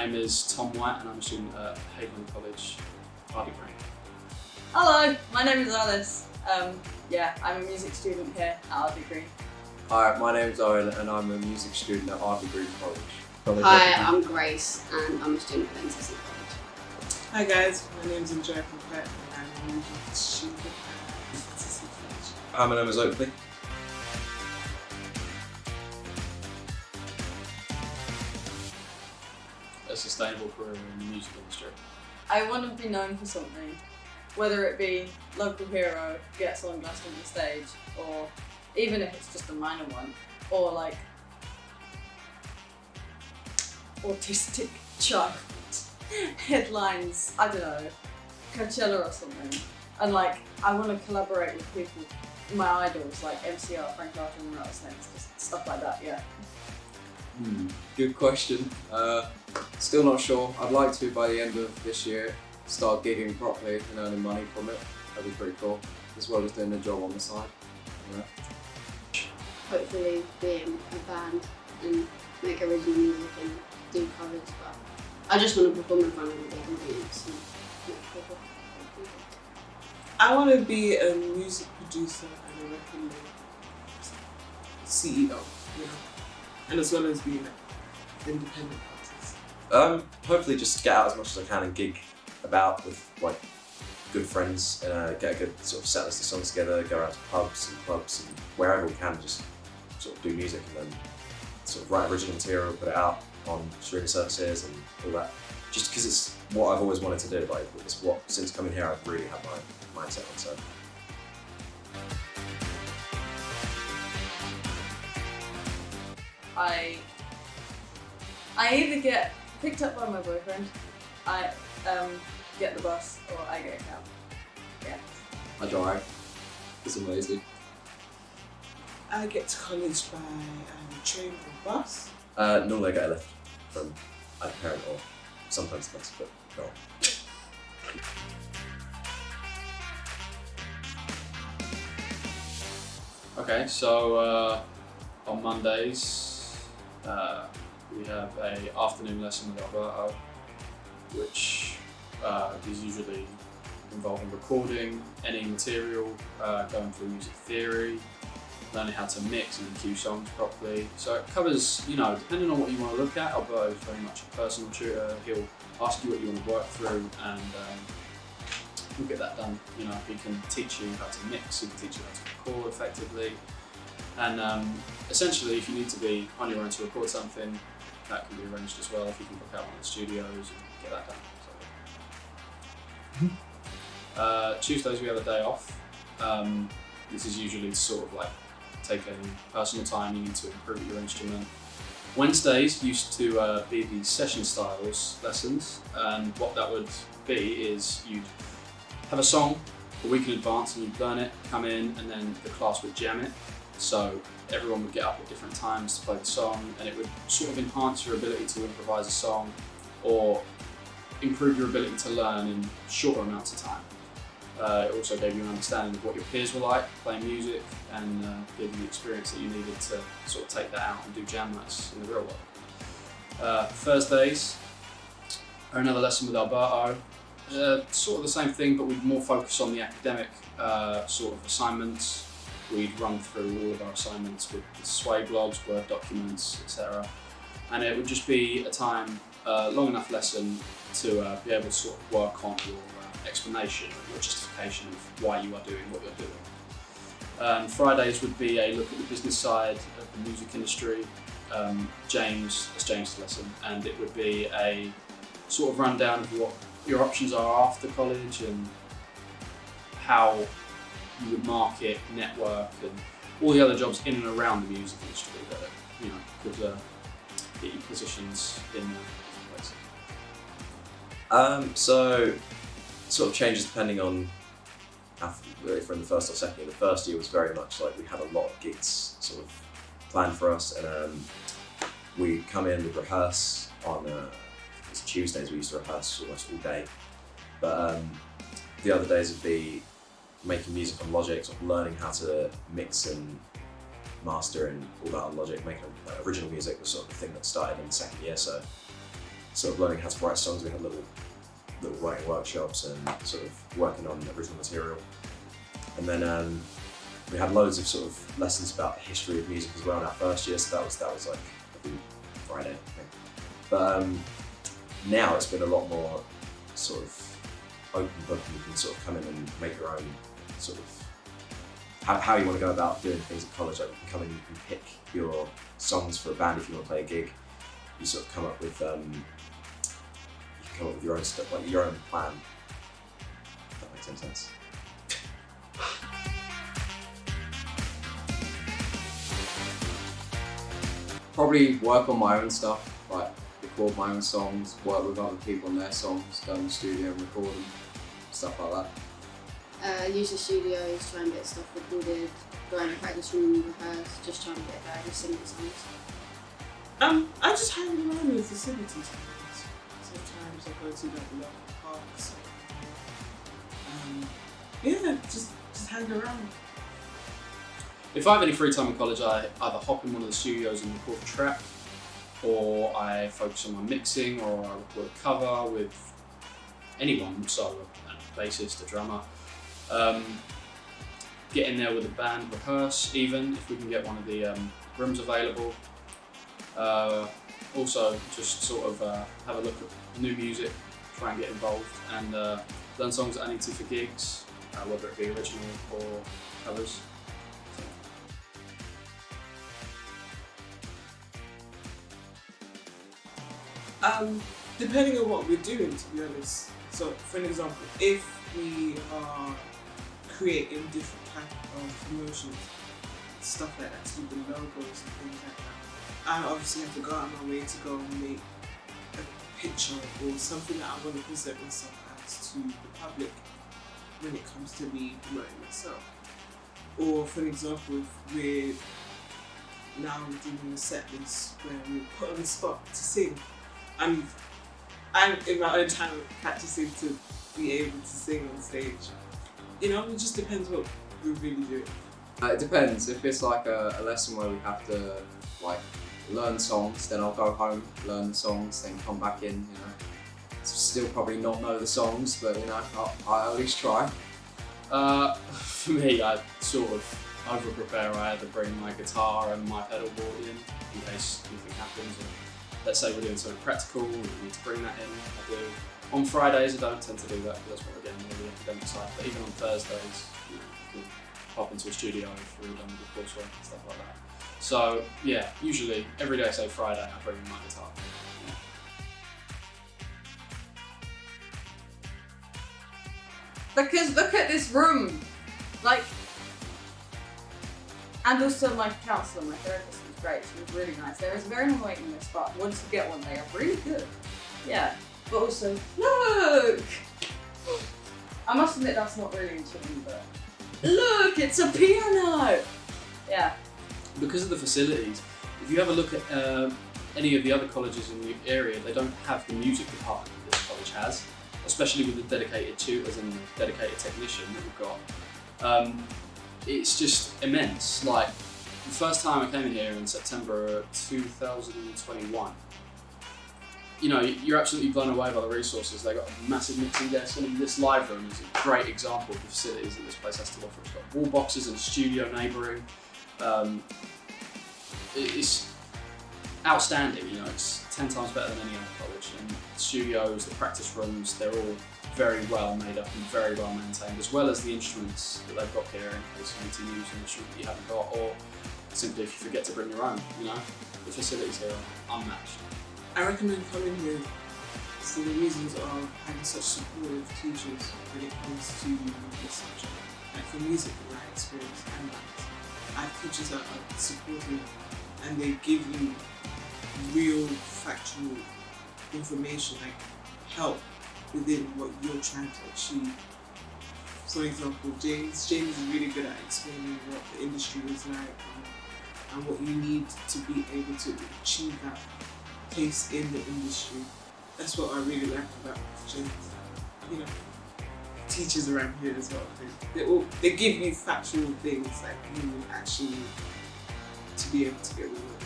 My name is Tom White and I'm a student at Hagelin College, Ardley Green. Hello, my name is Alice. I'm a music student here at Ardley Green. Hi, my name's Owen and I'm a music student at Ardley Green College. Hi, I'm Grace and I'm a student at NCC College. Hi guys, my name's Andrea Pratt and I'm a music student at NCC College. Hi, my name is Oakley. A sustainable career in the music industry. I want to be known for something, whether it be local hero, get sunglasses on the stage, or even if it's just a minor one, or like autistic child headlines, I don't know, Coachella or something. And like, I want to collaborate with people, my idols like MCR, Frank Carter and Rattlesnakes, just stuff like that, yeah. Good question. Still not sure. I'd like to, by the end of this year, start gigging properly and earning money from it. That'd be pretty cool, as well as doing a job on the side. Yeah. Hopefully be in a band and make original music and do covers, but I just want to perform in front of a big audience and make people happy. I want to be a music producer and a record label CEO, you know, and as well as being an independent artist. Hopefully just get out as much as I can and gig about with like good friends, get a good sort of set list of songs together, go out to pubs and clubs and wherever we can, just sort of do music and then sort of write original material, put it out on streaming services and all that. Just because it's what I've always wanted to do. Like it's what, since coming here, I've really had my mindset on. So. I either get picked up by my boyfriend, I get the bus, or I get a cab. Yeah. I drive. It's amazing. I get to college by train or bus. Normally I get a lift from either parent or sometimes the bus, but no. Okay, so on Mondays we have a afternoon lesson with Alberto, which is usually involving recording any material, going through music theory, learning how to mix and EQ songs properly. So it covers, you know, depending on what you want to look at, Alberto is very much a personal tutor. He'll ask you what you want to work through and you'll get that done. You know, he can teach you how to mix, he can teach you how to record effectively. And essentially, if you need to be on your own to record something, that can be arranged as well if you can book out one of the studios and get that done. So. Tuesdays we have a day off. This is usually to sort of like take any personal time you need to improve your instrument. Wednesdays used to be the session styles lessons, and what that would be is you'd have a song a week in advance and you'd learn it, come in, and then the class would jam it. So everyone would get up at different times to play the song, and it would sort of enhance your ability to improvise a song or improve your ability to learn in shorter amounts of time. It also gave you an understanding of what your peers were like playing music and gave you the experience that you needed to sort of take that out and do jam nights in the real world. Thursdays are another lesson with Alberto. Sort of the same thing, but we'd more focus on the academic sort of assignments. We'd run through all of our assignments with the Sway blogs, Word documents, etc. And it would just be a time, long enough lesson to be able to sort of work on your explanation, your justification of why you are doing what you're doing. Fridays would be a look at the business side of the music industry, James' lesson, and it would be a sort of rundown of what your options are after college and how you would market, network, and all the other jobs in and around the music industry that, you know, could get you positions in different places. So sort of changes depending on really from the first or second year. The first year was very much like we had a lot of gigs sort of planned for us, and we'd come in, we'd rehearse on it's Tuesdays. We used to rehearse almost all day, but the other days would be making music on Logic, sort of learning how to mix and master and all that on Logic, making like, original music was sort of the thing that started in the second year. So sort of learning how to write songs. We had little writing workshops and sort of working on original material. And then we had loads of sort of lessons about the history of music as well in our first year, so that was like every Friday, I think. But now it's been a lot more sort of open book, and you can sort of come in and make your own sort of how you want to go about doing things at college. Like you can come in, you can pick your songs for a band if you want to play a gig. You sort of come up with your own stuff, like your own plan. If that makes any sense. Probably work on my own stuff, like record my own songs, work with other people on their songs, go in the studio and record them, stuff like that. Use the studios, try and get stuff recorded, go in the practice room, rehearse, just try and get better at singing songs. I just hang around in the facilities. Sometimes I go to like local parks. Yeah, just hang around. If I have any free time in college, I either hop in one of the studios and record a track, or I focus on my mixing, or I record a cover with anyone, so a bassist, a drummer. Get in there with a band, rehearse even, if we can get one of the rooms available. Also, just sort of have a look at new music, try and get involved, and learn songs that I need to for gigs, whether it be original or covers. Depending on what we're doing, to be honest. So, for an example, if we are creating different type of promotions, stuff like actually the logos and things like that, I obviously have to go out of my way to go and make a picture or something that I want to present myself as to the public when it comes to me promoting myself. Or, for an example, if we're now doing a set list where we're put on the spot to sing, I'm in my own time practicing to be able to sing on stage. You know, it just depends what we're really doing. It depends. If it's like a lesson where we have to like learn songs, then I'll go home, learn the songs, then come back in. You know, still probably not know the songs, but you know, I'll at least try. For me, I sort of over prepare. I had to bring my guitar and my pedal board in case anything happens. Or let's say we're doing something practical, we need to bring that in. I do. On Fridays, I don't tend to do that because that's what we're getting more the academic side. But even on Thursdays, you can hop into a studio if we're done with the coursework and stuff like that. So yeah, usually every day, say Friday, I bring in my guitar. Because look at this room, like, and also my counsellor, my therapist was great. She was really nice. There is a very long waiting list, but once you get one, they are really good. Yeah, but also look. I must admit that's not really in tune, but look, it's a piano. Yeah. Because of the facilities, if you have a look at any of the other colleges in the area, they don't have the music department that this college has, especially with the dedicated tutors and the dedicated technician that we've got. It's just immense. Like, the first time I came in here in September 2021, you know, you're absolutely blown away by the resources. They've got a massive mixing desk, and this live room is a great example of the facilities that this place has to offer. It's got wall boxes and studio neighbouring. It's outstanding, you know, it's 10 times better than any other college. And the studios, the practice rooms, they're all very well made up and very well maintained, as well as the instruments that they've got here in case you need to use an instrument that you haven't got, or simply if you forget to bring your own, you know. The facilities here are unmatched. I recommend coming here for the reasons of having such supportive teachers when it comes to this subject. Like for music, in my experience, and maths, I have teachers that are supportive and they give you real factual information, like help within what you're trying to achieve. For example, James is really good at explaining what the industry is like and what you need to be able to achieve that place in the industry. That's what I really like about James. You know, teachers around here as well. They give you factual things like you actually need to be able to get the work.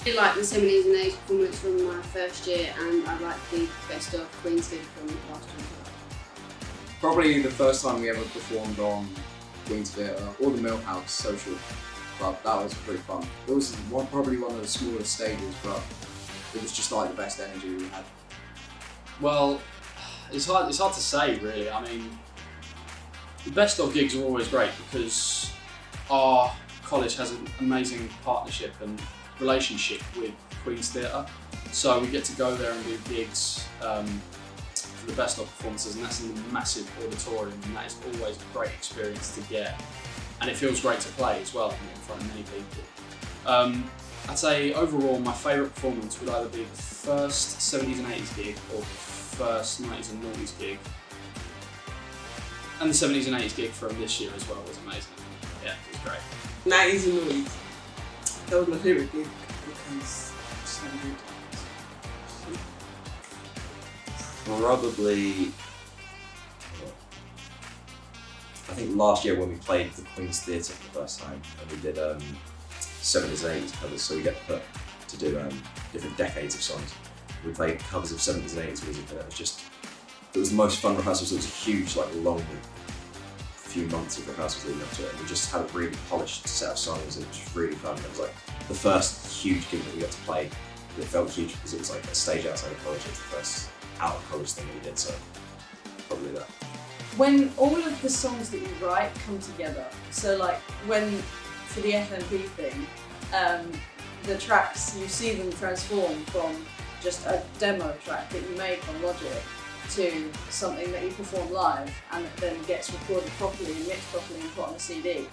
I like the 70s and 80s performance from my first year, and I like the best of Queen's Theatre from last year. Probably the first time we ever performed on Queen's Theatre or the Millhouse Social Club. That was pretty fun. It was probably one of the smallest stages, but it was just like the best energy we had. Well, it's hard to say really. I mean, the best of gigs are always great because our college has an amazing partnership and relationship with Queen's Theatre. So we get to go there and do gigs for the best of performances, and that's in a massive auditorium, and that is always a great experience to get. And it feels great to play as well in front of many people. I'd say overall my favourite performance would either be the first 70s and 80s gig or the first 90s and 90s gig. And the 70s and 80s gig from this year as well was amazing. Yeah, it was great. 90s and 90s. That was my favourite gig because it's so good. Probably, I think last year when we played the Queen's Theatre for the first time, and we did 70s and 80s covers, so we get put to do different decades of songs. We played covers of 70s and 80s music, and it was the most fun rehearsals. It was a huge, long few months of rehearsals leading up to it, and we just had a really polished set of songs, and it was really fun. It was like the first huge gig that we got to play. It felt huge because it was like a stage outside of college. It was the first out of college thing that we did, so probably that. When all of the songs that you write come together, so like when for the FNP thing, the tracks, you see them transform from just a demo track that you make on Logic to something that you perform live and that then gets recorded properly and mixed properly and put on a CD.